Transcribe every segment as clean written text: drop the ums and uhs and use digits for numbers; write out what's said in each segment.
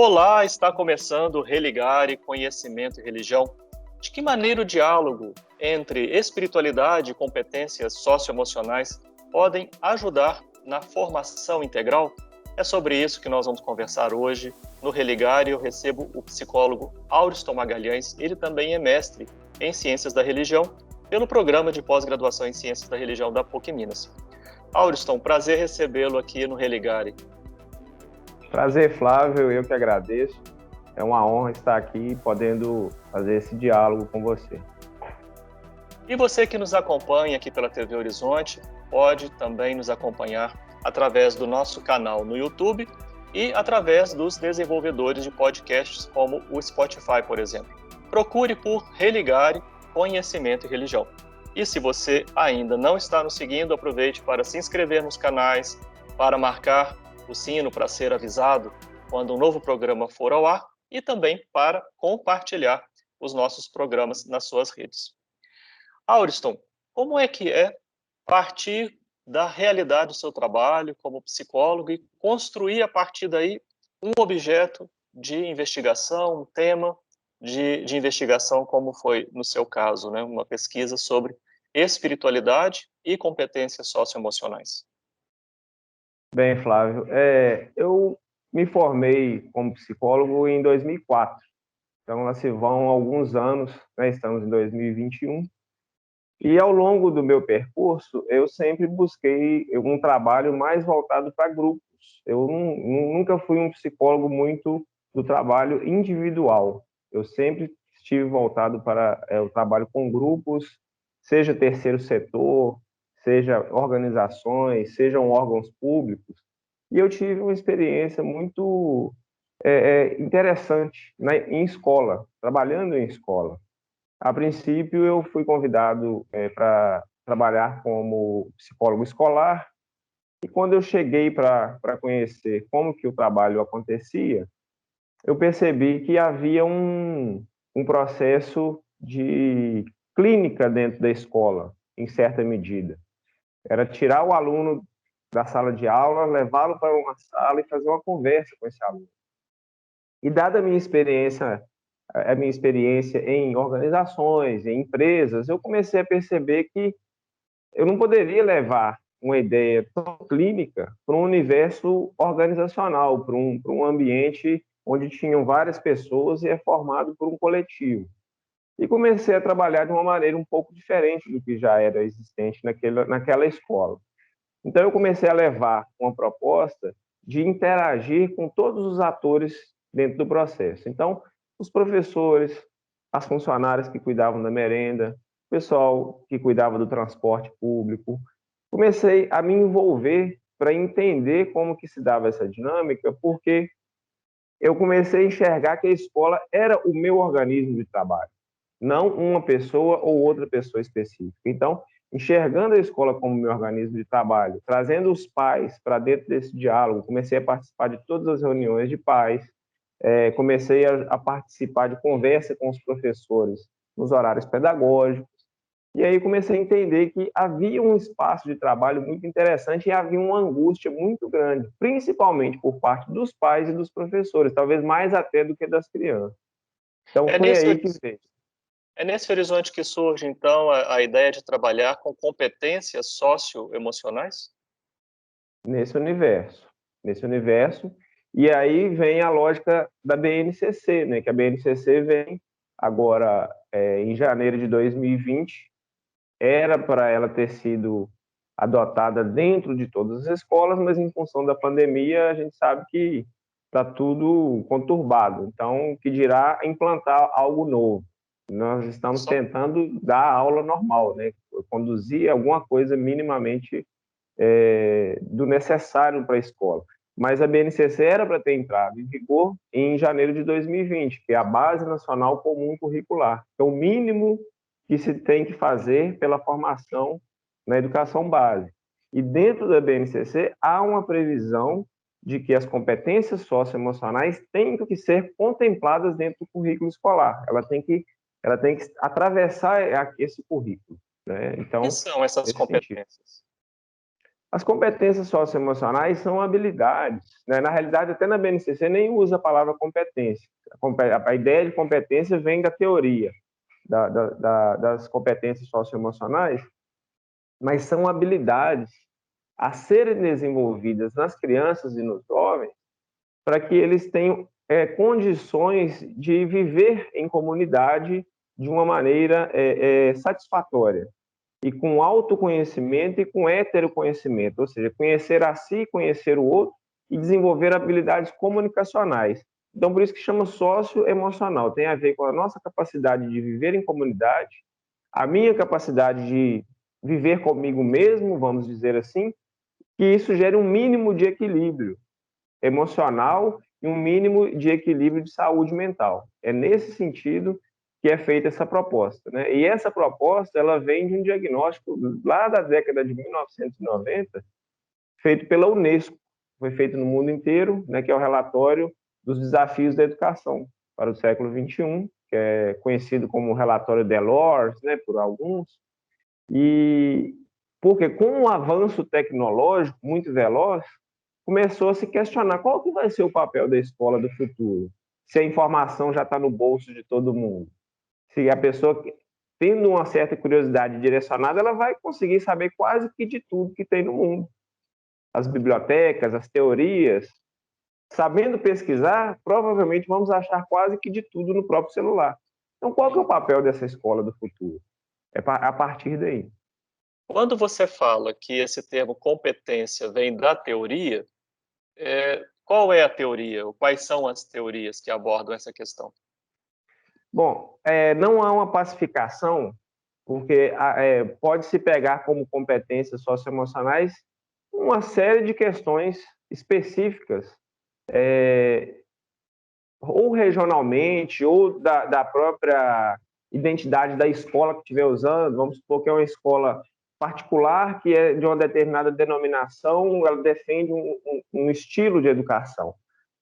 Olá, está começando o Religare, Conhecimento e Religião. De que maneira o diálogo entre espiritualidade e competências socioemocionais podem ajudar na formação integral? É sobre isso que nós vamos conversar hoje. No Religare eu recebo o psicólogo Auriston Magalhães. Ele também é mestre em Ciências da Religião pelo Programa de Pós-Graduação em Ciências da Religião da PUC Minas. Auriston, prazer recebê-lo aqui no Religare. Prazer, Flávio, eu que agradeço. É uma honra estar aqui podendo fazer esse diálogo com você. E você que nos acompanha aqui pela TV Horizonte, pode também nos acompanhar através do nosso canal no YouTube e através dos desenvolvedores de podcasts como o Spotify, por exemplo. Procure por Religare, Conhecimento e Religião. E se você ainda não está nos seguindo, aproveite para se inscrever nos canais, para marcar o sino para ser avisado quando um novo programa for ao ar e também para compartilhar os nossos programas nas suas redes. Auriston, como é que é partir da realidade do seu trabalho como psicólogo e construir a partir daí um objeto de investigação, um tema de investigação, como foi no seu caso, né? Uma pesquisa sobre espiritualidade e competências socioemocionais? Bem, Flávio, eu me formei como psicólogo em 2004. Então, lá se vão alguns anos, né? Estamos em 2021. E ao longo do meu percurso, eu sempre busquei um trabalho mais voltado para grupos. Eu nunca fui um psicólogo muito do trabalho individual. Eu sempre estive voltado para o trabalho com grupos, seja terceiro setor, seja organizações, sejam órgãos públicos. E eu tive uma experiência muito interessante em escola, trabalhando em escola. A princípio, eu fui convidado para trabalhar como psicólogo escolar, e quando eu cheguei para conhecer como que o trabalho acontecia, eu percebi que havia um processo de clínica dentro da escola, em certa medida. Era tirar o aluno da sala de aula, levá-lo para uma sala e fazer uma conversa com esse aluno. E dada a minha experiência em organizações, em empresas, eu comecei a perceber que eu não poderia levar uma ideia tão clínica para um universo organizacional, para um ambiente onde tinham várias pessoas e é formado por um coletivo. E comecei a trabalhar de uma maneira um pouco diferente do que já era existente naquela escola. Então, eu comecei a levar uma proposta de interagir com todos os atores dentro do processo. Então, os professores, as funcionárias que cuidavam da merenda, o pessoal que cuidava do transporte público. Comecei a me envolver para entender como que se dava essa dinâmica, porque eu comecei a enxergar que a escola era o meu organismo de trabalho, não uma pessoa ou outra pessoa específica. Então, enxergando a escola como meu organismo de trabalho, trazendo os pais para dentro desse diálogo, comecei a participar de todas as reuniões de pais, comecei a participar de conversa com os professores nos horários pedagógicos, e aí comecei a entender que havia um espaço de trabalho muito interessante e havia uma angústia muito grande, principalmente por parte dos pais e dos professores, talvez mais até do que das crianças. Então, É foi nesse, aí que veio. é nesse horizonte que surge, então, a ideia de trabalhar com competências socioemocionais? Nesse universo, e aí vem a lógica da BNCC, né? Que a BNCC vem agora em janeiro de 2020, era para ela ter sido adotada dentro de todas as escolas, mas em função da pandemia a gente sabe que está tudo conturbado, então que dirá implantar algo novo. Nós estamos Só, tentando dar aula normal, né? Conduzir alguma coisa minimamente do necessário para a escola. Mas a BNCC era para ter entrado em vigor em janeiro de 2020, que é a Base Nacional Comum Curricular, que é o mínimo que se tem que fazer pela formação na educação básica. E dentro da BNCC há uma previsão de que as competências socioemocionais têm que ser contempladas dentro do currículo escolar. Ela tem que atravessar esse currículo, né? o que Então, são essas nesse sentido. competências? As competências socioemocionais são habilidades, né? Na realidade, até na BNCC nem usa a palavra competência. A ideia de competência vem da teoria das competências socioemocionais, mas são habilidades a serem desenvolvidas nas crianças e nos jovens para que eles tenham condições de viver em comunidade de uma maneira satisfatória e com autoconhecimento e com heteroconhecimento, ou seja, conhecer a si, conhecer o outro e desenvolver habilidades comunicacionais. Então, por isso que chama socioemocional, tem a ver com a nossa capacidade de viver em comunidade, a minha capacidade de viver comigo mesmo, vamos dizer assim, que isso gere um mínimo de equilíbrio emocional e um mínimo de equilíbrio de saúde mental. É nesse sentido que é feita essa proposta, né? E essa proposta, ela vem de um diagnóstico lá da década de 1990, feito pela Unesco, foi feito no mundo inteiro, né, que é o relatório dos desafios da educação para o século XXI, que é conhecido como o relatório Delors, né, por alguns, e porque com o avanço tecnológico muito veloz, começou a se questionar qual que vai ser o papel da escola do futuro, se a informação já está no bolso de todo mundo. Se a pessoa, tendo uma certa curiosidade direcionada, ela vai conseguir saber quase que de tudo que tem no mundo. As bibliotecas, as teorias. Sabendo pesquisar, provavelmente vamos achar quase que de tudo no próprio celular. Então, qual que é o papel dessa escola do futuro? É a partir daí. Quando você fala que esse termo competência vem da teoria, qual é a teoria? Ou quais são as teorias que abordam essa questão? Bom, não há uma pacificação, porque pode-se pegar como competências socioemocionais uma série de questões específicas, ou regionalmente, ou da própria identidade da escola que estiver usando. Vamos supor que é uma escola particular que é de uma determinada denominação, ela defende um estilo de educação.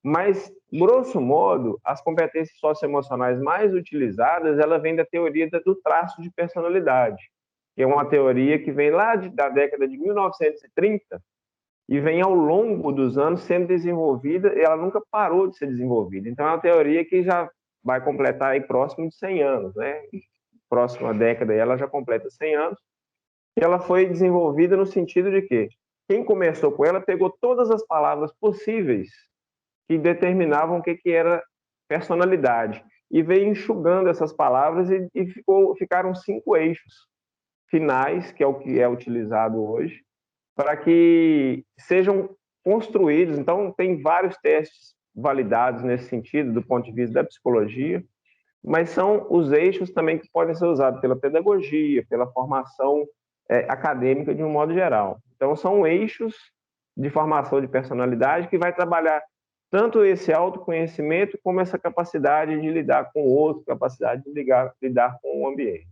Mas, grosso modo, as competências socioemocionais mais utilizadas, ela vem da teoria do traço de personalidade, que é uma teoria que vem lá da década de 1930 e vem ao longo dos anos sendo desenvolvida, e ela nunca parou de ser desenvolvida. Então, é uma teoria que já vai completar aí próximo de 100 anos, né? Próxima década ela já completa 100 anos, e ela foi desenvolvida no sentido de que quem começou com ela pegou todas as palavras possíveis que determinavam o que era personalidade e veio enxugando essas palavras e ficaram 5 eixos finais, que é o que é utilizado hoje, para que sejam construídos. Então, tem vários testes validados nesse sentido, do ponto de vista da psicologia, mas são os eixos também que podem ser usados pela pedagogia, pela formação acadêmica de um modo geral. Então, são eixos de formação de personalidade que vai trabalhar tanto esse autoconhecimento como essa capacidade de lidar com o outro, capacidade de lidar com o ambiente.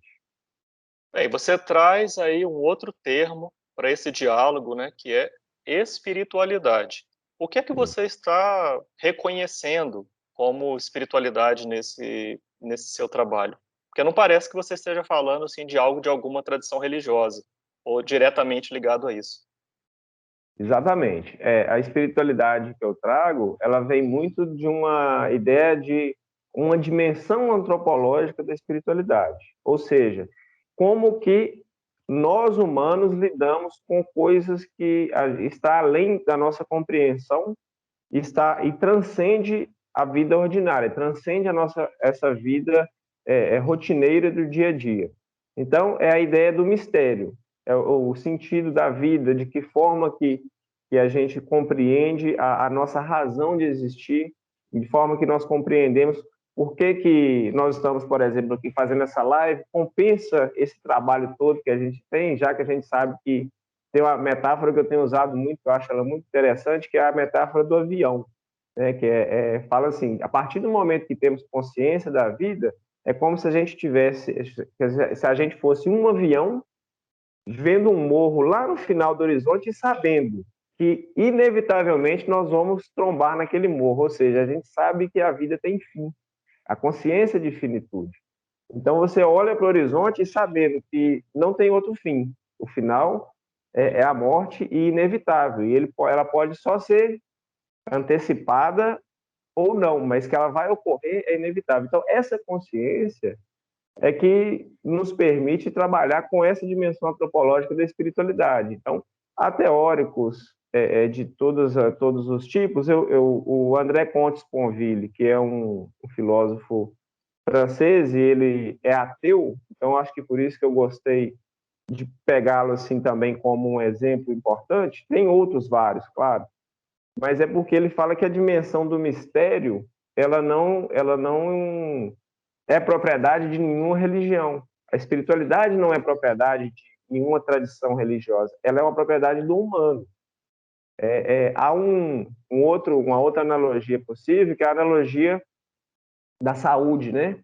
Bem, você traz aí um outro termo para esse diálogo, né, que é espiritualidade. O que é que você está reconhecendo como espiritualidade nesse seu trabalho? Porque não parece que você esteja falando assim de algo de alguma tradição religiosa ou diretamente ligado a isso. Exatamente. A espiritualidade que eu trago, ela vem muito de uma ideia de uma dimensão antropológica da espiritualidade. Ou seja, como que nós humanos lidamos com coisas que está além da nossa compreensão e transcende a vida ordinária, transcende essa vida rotineira do dia a dia. Então, é a ideia do mistério, é o sentido da vida, de que forma que a gente compreende a nossa razão de existir, de forma que nós compreendemos por que nós estamos, por exemplo, aqui fazendo essa live, compensa esse trabalho todo que a gente tem, já que a gente sabe que tem uma metáfora que eu tenho usado muito, que eu acho ela muito interessante, que é a metáfora do avião, né? Que fala assim, a partir do momento que temos consciência da vida, é como se a gente se a gente fosse um avião vendo um morro lá no final do horizonte e sabendo que inevitavelmente nós vamos trombar naquele morro, ou seja, a gente sabe que a vida tem fim, a consciência de finitude. Então você olha para o horizonte e sabendo que não tem outro fim, o final é a morte e inevitável. E ela pode só ser antecipada ou não, mas que ela vai ocorrer é inevitável. Então, essa consciência é que nos permite trabalhar com essa dimensão antropológica da espiritualidade. Então, há teóricos de todos os tipos. O André Comte-Sponville, que é um filósofo francês, e ele é ateu, então acho que por isso que eu gostei de pegá-lo assim também como um exemplo importante. Tem outros vários, claro, mas é porque ele fala que a dimensão do mistério ela não é propriedade de nenhuma religião. A espiritualidade não é propriedade de nenhuma tradição religiosa, ela é uma propriedade do humano. Há uma outra analogia possível, que é a analogia da saúde, né?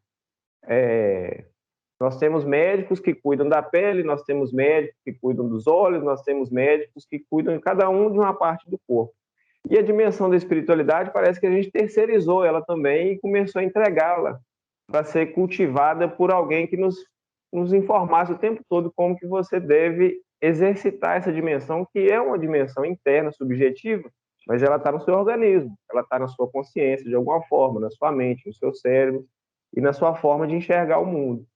Nós temos médicos que cuidam da pele, nós temos médicos que cuidam dos olhos, nós temos médicos que cuidam de cada um de uma parte do corpo. E a dimensão da espiritualidade parece que a gente terceirizou ela também e começou a entregá-la para ser cultivada por alguém que nos informasse o tempo todo como que você deve exercitar essa dimensão, que é uma dimensão interna, subjetiva, mas ela está no seu organismo, ela está na sua consciência de alguma forma, na sua mente, no seu cérebro e na sua forma de enxergar o mundo.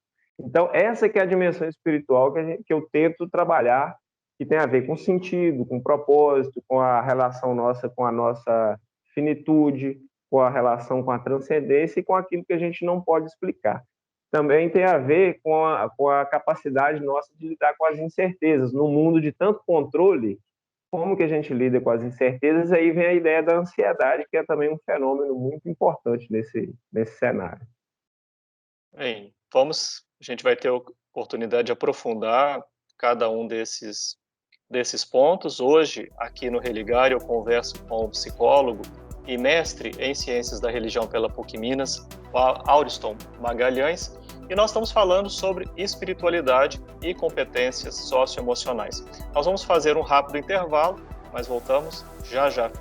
Então, essa que é a dimensão espiritual que eu tento trabalhar, que tem a ver com sentido, com propósito, com a relação nossa com a nossa finitude, com a relação com a transcendência e com aquilo que a gente não pode explicar. Também tem a ver com a capacidade nossa de lidar com as incertezas. No mundo de tanto controle, como que a gente lida com as incertezas? Aí vem a ideia da ansiedade, que é também um fenômeno muito importante nesse cenário. Bem, a gente vai ter a oportunidade de aprofundar cada um desses pontos. Hoje, aqui no Religar, eu converso com o psicólogo e mestre em Ciências da Religião pela PUC Minas, Auriston Magalhães, e nós estamos falando sobre espiritualidade e competências socioemocionais. Nós vamos fazer um rápido intervalo, mas voltamos já já.